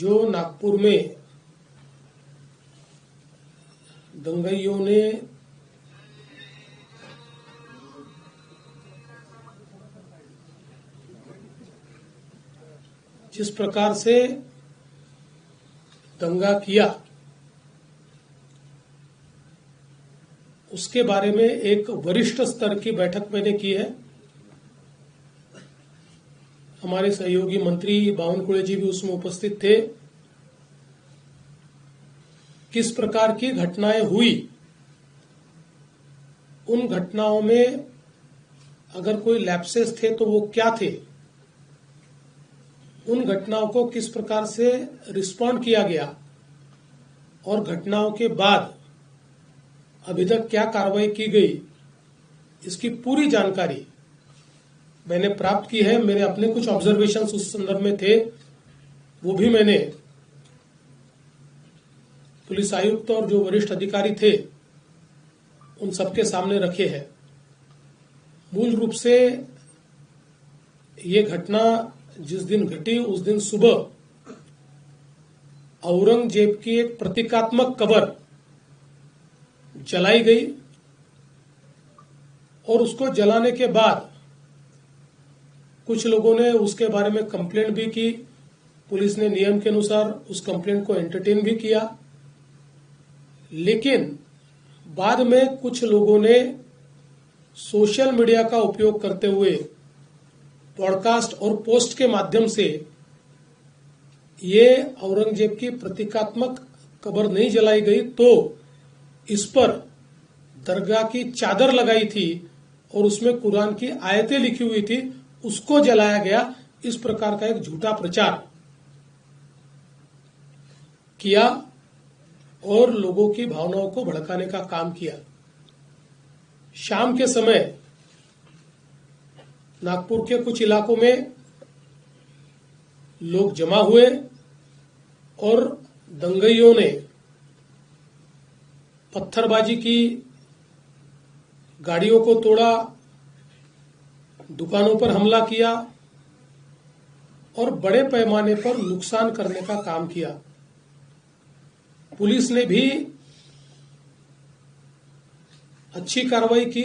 जो नागपुर में दंगाइयों ने जिस प्रकार से दंगा किया उसके बारे में एक वरिष्ठ स्तर की बैठक मैंने की है। हमारे सहयोगी मंत्री बावनकुळे जी भी उसमें उपस्थित थे। किस प्रकार की घटनाएं हुई, उन घटनाओं में अगर कोई लैप्सेस थे तो वो क्या थे, उन घटनाओं को किस प्रकार से रिस्पॉन्ड किया गया और घटनाओं के बाद अभी तक क्या कार्रवाई की गई, इसकी पूरी जानकारी मैंने प्राप्त की है। मेरे अपने कुछ ऑब्जर्वेशंस उस संदर्भ में थे, वो भी मैंने पुलिस आयुक्त और जो वरिष्ठ अधिकारी थे उन सबके सामने रखे हैं। मूल रूप से ये घटना जिस दिन घटी उस दिन सुबह औरंगजेब की एक प्रतीकात्मक कब्र जलाई गई और उसको जलाने के बाद कुछ लोगों ने उसके बारे में कंप्लेंट भी की। पुलिस ने नियम के अनुसार उस कंप्लेंट को एंटरटेन भी किया, लेकिन बाद में कुछ लोगों ने सोशल मीडिया का उपयोग करते हुए पॉडकास्ट और पोस्ट के माध्यम से ये औरंगजेब की प्रतीकात्मक कब्र नहीं जलाई गई तो इस पर दरगाह की चादर लगाई थी और उसमें कुरान की आयतें लिखी हुई थी, उसको जलाया गया। इस प्रकार का एक झूठा प्रचार किया और लोगों की भावनाओं को भड़काने का काम किया। शाम के समय नागपुर के कुछ इलाकों में लोग जमा हुए और दंगाइयों ने पत्थरबाजी की, गाड़ियों को तोड़ा, दुकानों पर हमला किया और बड़े पैमाने पर नुकसान करने का काम किया। पुलिस ने भी अच्छी कार्रवाई की।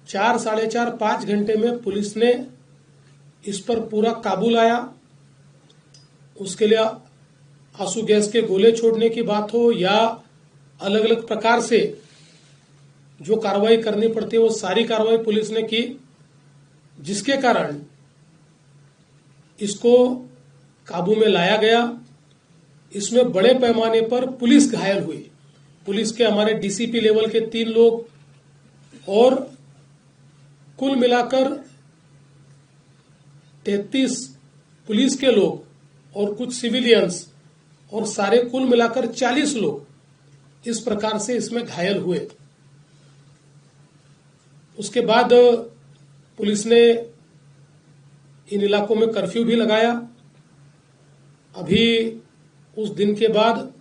4, साढ़े 4, 5 घंटे में पुलिस ने इस पर पूरा काबू लाया। उसके लिए आंसू गैस के गोले छोड़ने की बात हो या अलग अलग प्रकार से जो कार्रवाई करनी पड़ती है वो सारी कार्रवाई पुलिस ने की, जिसके कारण इसको काबू में लाया गया। इसमें बड़े पैमाने पर पुलिस घायल हुई। पुलिस के हमारे डीसीपी लेवल के 3 लोग और कुल मिलाकर 33 पुलिस के लोग और कुछ सिविलियंस और सारे कुल मिलाकर 40 लोग इस प्रकार से इसमें घायल हुए। उसके बाद पुलिस ने इन इलाकों में कर्फ्यू भी लगाया। अभी उस दिन के बाद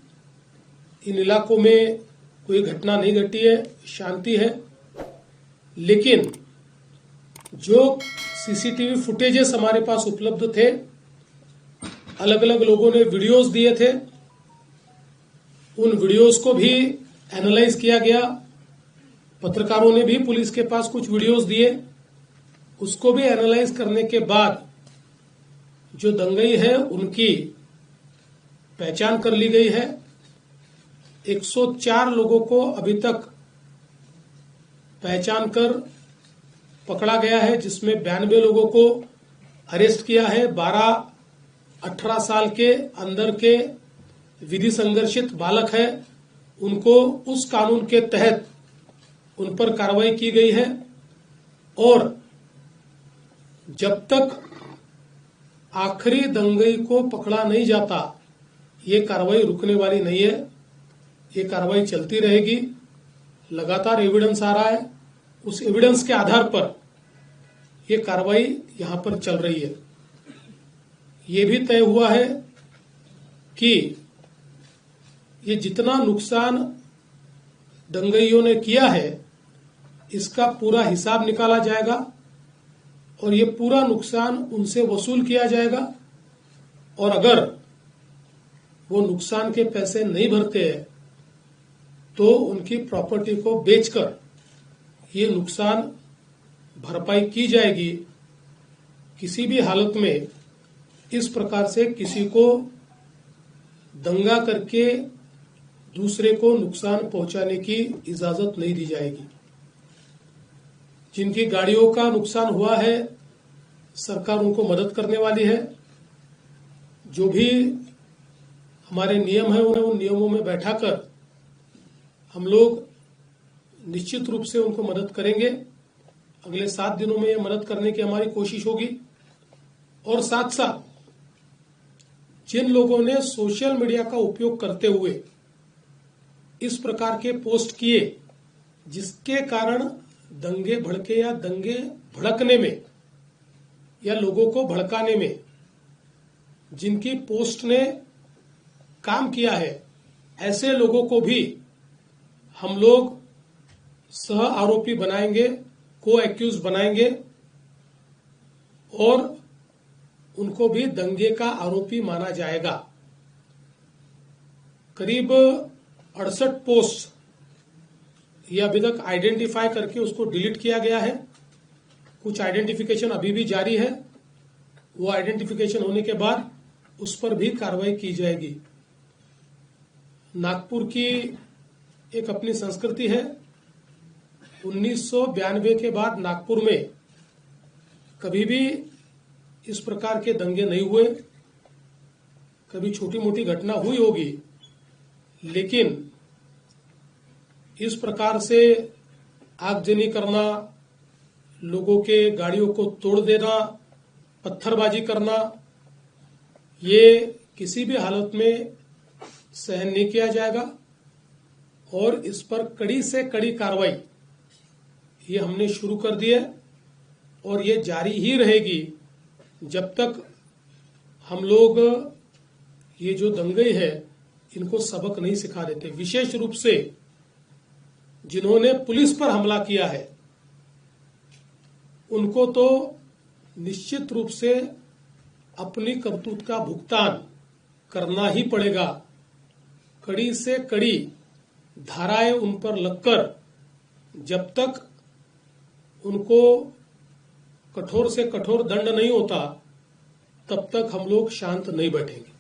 इन इलाकों में कोई घटना नहीं घटी है, शांति है। लेकिन जो सीसीटीवी फुटेजेस हमारे पास उपलब्ध थे, अलग अलग लोगों ने वीडियोस दिए थे, उन वीडियोस को भी एनालाइज किया गया। पत्रकारों ने भी पुलिस के पास कुछ वीडियोस दिए, उसको भी एनालाइज करने के बाद जो दंगाई है उनकी पहचान कर ली गई है। 104 लोगों को अभी तक पहचान कर पकड़ा गया है, जिसमें 92 लोगों को अरेस्ट किया है। 12-18 साल के अंदर के विधि संघर्षित बालक है, उनको उस कानून के तहत उन पर कार्रवाई की गई है। और जब तक आखिरी दंगाई को पकड़ा नहीं जाता ये कार्रवाई रुकने वाली नहीं है, ये कार्रवाई चलती रहेगी। लगातार एविडेंस आ रहा है, उस एविडेंस के आधार पर ये कार्रवाई यहां पर चल रही है। ये भी तय हुआ है कि ये जितना नुकसान दंगाइयों ने किया है इसका पूरा हिसाब निकाला जाएगा और ये पूरा नुकसान उनसे वसूल किया जाएगा। और अगर वो नुकसान के पैसे नहीं भरते हैं तो उनकी प्रॉपर्टी को बेचकर ये नुकसान भरपाई की जाएगी। किसी भी हालत में इस प्रकार से किसी को दंगा करके दूसरे को नुकसान पहुंचाने की इजाजत नहीं दी जाएगी। जिनकी गाड़ियों का नुकसान हुआ है सरकार उनको मदद करने वाली है। जो भी हमारे नियम है उन्हें उन नियमों में बैठाकर हम लोग निश्चित रूप से उनको मदद करेंगे। अगले 7 दिनों में ये मदद करने की हमारी कोशिश होगी। और साथ साथ जिन लोगों ने सोशल मीडिया का उपयोग करते हुए इस प्रकार के पोस्ट किए जिसके कारण दंगे भड़के या दंगे भड़कने में या लोगों को भड़काने में जिनकी पोस्ट ने काम किया है, ऐसे लोगों को भी हम लोग सह आरोपी बनाएंगे, को एक्यूज बनाएंगे और उनको भी दंगे का आरोपी माना जाएगा। करीब 68 पोस्ट ये अभी तक आइडेंटिफाई करके उसको डिलीट किया गया है। कुछ आइडेंटिफिकेशन अभी भी जारी है। वो आइडेंटिफिकेशन होने के बाद उस पर भी कार्रवाई की जाएगी। नागपुर की एक अपनी संस्कृति है। 1992 के बाद नागपुर में कभी भी इस प्रकार के दंगे नहीं हुए। कभी छोटी मोटी घटना हुई होगी, लेकिन इस प्रकार से आगजनी करना, लोगों के गाड़ियों को तोड़ देना, पत्थरबाजी करना, ये किसी भी हालत में सहन नहीं किया जाएगा। और इस पर कड़ी से कड़ी कार्रवाई ये हमने शुरू कर दी है और ये जारी ही रहेगी जब तक हम लोग ये जो दंगे हैं इनको सबक नहीं सिखा देते। विशेष रूप से जिन्होंने पुलिस पर हमला किया है उनको तो निश्चित रूप से अपनी करतूत का भुगतान करना ही पड़ेगा। कड़ी से कड़ी धाराएं उन पर लगकर जब तक उनको कठोर से कठोर दंड नहीं होता तब तक हम लोग शांत नहीं बैठेंगे।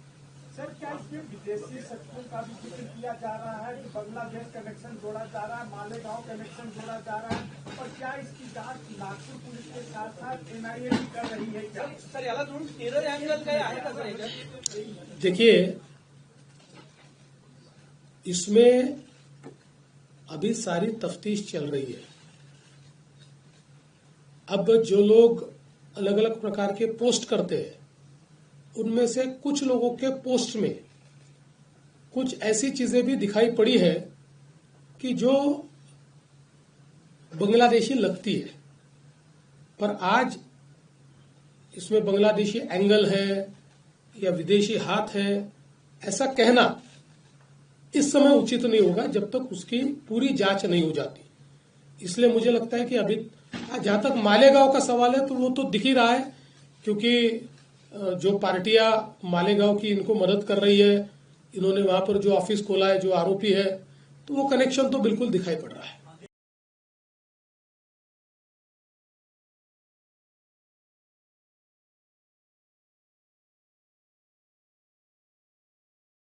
सर, क्या इसमें विदेशी शक्तियों का भी जिक्र किया जा रहा है कि बांग्लादेश कनेक्शन जोड़ा जा रहा है, मालेगांव कनेक्शन जोड़ा जा रहा है, और क्या इसकी जांच नागपुर पुलिस के साथ साथ एनआईए भी कर रही है? क्या सर याला जोडून टेरर अँगल काय आहे का सर याच्यात? देखिए, इसमें अभी सारी तफ्तीश चल रही है। अब जो लोग अलग अलग प्रकार के पोस्ट करते हैं उनमें से कुछ लोगों के पोस्ट में कुछ ऐसी चीजें भी दिखाई पड़ी है कि जो बांग्लादेशी लगती है, पर आज इसमें बांग्लादेशी एंगल है या विदेशी हाथ है ऐसा कहना इस समय उचित नहीं होगा जब तक उसकी पूरी जांच नहीं हो जाती। इसलिए मुझे लगता है कि अभी जहां तक मालेगांव का सवाल है तो वो तो दिख ही रहा है, क्योंकि जो पार्टियां मालेगांव की इनको मदद कर रही है, इन्होंने वहां पर जो ऑफिस खोला है, जो आरोपी है, तो वो कनेक्शन तो बिल्कुल दिखाई पड़ रहा है।